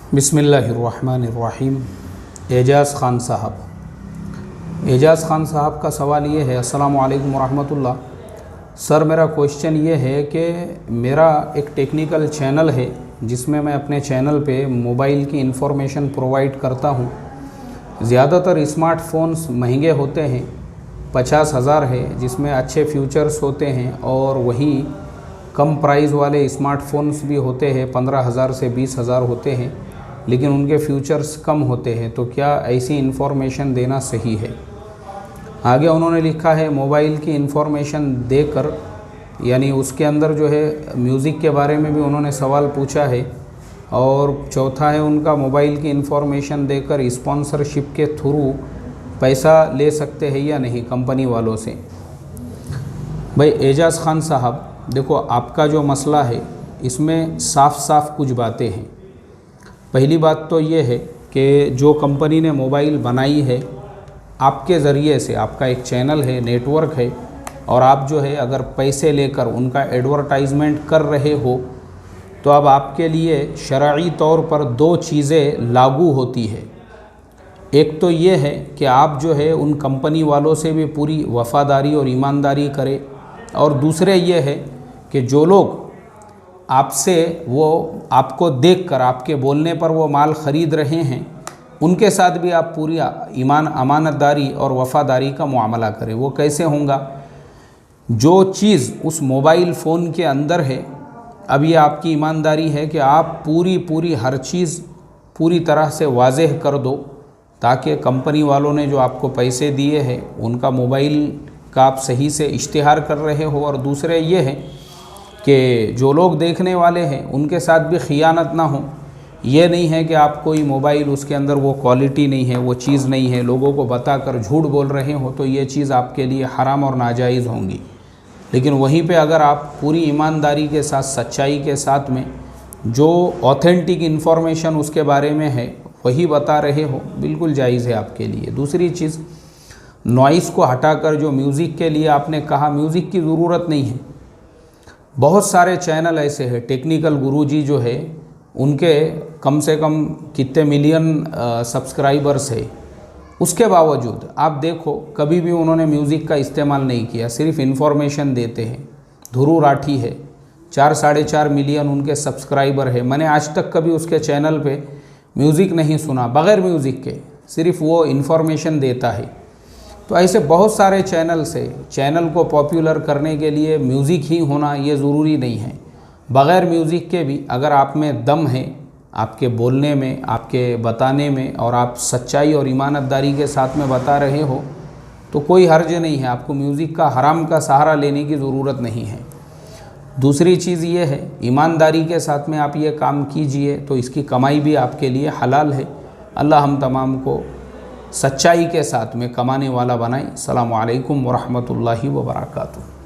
बिस्मिल्लाहिर्रहमानिर्रहीम। एजाज़ ख़ान साहब का सवाल ये है, अस्सलामु अलैकुम वरहमतुल्लाह। सर, मेरा क्वेश्चन ये है कि मेरा एक टेक्निकल चैनल है जिसमें मैं अपने चैनल पे मोबाइल की इंफॉर्मेशन प्रोवाइड करता हूँ। ज़्यादातर स्मार्टफोन्स महंगे होते हैं, 50,000 है जिसमें अच्छे फीचर्स होते हैं, और वहीं कम प्राइस वाले स्मार्टफोन्स भी होते हैं, 15,000 से 20,000 होते हैं, लेकिन उनके फीचर्स कम होते हैं। तो क्या ऐसी इन्फॉर्मेशन देना सही है? आगे उन्होंने लिखा है, मोबाइल की इन्फॉर्मेशन देकर, यानी उसके अंदर जो है म्यूज़िक के बारे में भी उन्होंने सवाल पूछा है, और चौथा है उनका मोबाइल की इन्फॉर्मेशन देकर स्पॉन्सरशिप के थ्रू पैसा ले सकते हैं या नहीं कंपनी वालों से। भाई एजाज़ ख़ान साहब, देखो, आपका जो मसला है इसमें साफ साफ कुछ बातें हैं। पहली बात तो ये है कि जो कंपनी ने मोबाइल बनाई है, आपके ज़रिए से, आपका एक चैनल है, नेटवर्क है, और आप जो है अगर पैसे लेकर उनका एडवर्टाइजमेंट कर रहे हो, तो अब आपके लिए शरई तौर पर दो चीज़ें लागू होती है। एक तो ये है कि आप जो है उन कंपनी वालों से भी पूरी वफ़ादारी और ईमानदारी करें, और दूसरे ये है कि जो लोग आपसे वो आपको देखकर आपके बोलने पर वो माल ख़रीद रहे हैं, उनके साथ भी आप पूरी अमानतदारी और वफ़ादारी का मुआमला करें। वो कैसे होगा? जो चीज़ उस मोबाइल फ़ोन के अंदर है, अब ये आपकी ईमानदारी है कि आप पूरी हर चीज़ पूरी तरह से वाज़ेह कर दो, ताकि कंपनी वालों ने जो आपको पैसे दिए हैं उनका मोबाइल का आप सही से इश्तिहार कर रहे हो। और दूसरे ये है कि जो लोग देखने वाले हैं उनके साथ भी खियानत ना हो। ये नहीं है कि आप कोई मोबाइल उसके अंदर वो क्वालिटी नहीं है, वो चीज़ नहीं है, लोगों को बताकर झूठ बोल रहे हो, तो ये चीज़ आपके लिए हराम और नाजायज़ होंगी। लेकिन वहीं पे अगर आप पूरी ईमानदारी के साथ, सच्चाई के साथ में जो ऑथेंटिक इन्फॉर्मेशन उसके बारे में है वही बता रहे हो, बिल्कुल जायज़ है आपके लिए। दूसरी चीज़, नॉइज़ को हटाकर जो म्यूज़िक के लिए आपने कहा, म्यूज़िक की ज़रूरत नहीं है। बहुत सारे चैनल ऐसे हैं, टेक्निकल गुरुजी जो है उनके कम से कम कितने मिलियन सब्सक्राइबर्स है, उसके बावजूद आप देखो कभी भी उन्होंने म्यूज़िक का इस्तेमाल नहीं किया, सिर्फ इन्फॉर्मेशन देते हैं। ध्रुव राठी है, 4-4.5 मिलियन उनके सब्सक्राइबर है। मैंने आज तक कभी उसके चैनल पे म्यूज़िक नहीं सुना, बग़ैर म्यूज़िक के, सिर्फ वो इन्फॉर्मेशन देता है। तो ऐसे बहुत सारे चैनल्स है। चैनल को पॉपुलर करने के लिए म्यूज़िक ही होना ये ज़रूरी नहीं है, बग़ैर म्यूज़िक के भी अगर आप में दम है, आपके बोलने में, आपके बताने में, और आप सच्चाई और ईमानतदारी के साथ में बता रहे हो, तो कोई हर्ज नहीं है। आपको म्यूज़िक का हराम का सहारा लेने की ज़रूरत नहीं है। दूसरी चीज़ ये है, ईमानदारी के साथ में आप ये काम कीजिए तो इसकी कमाई भी आपके लिए हलाल है। अल्लाह हम तमाम को सच्चाई के साथ में कमाने वाला बनाए। अस्सलामु अलैकुम वरहमतुल्लाहि वबरकातुहू।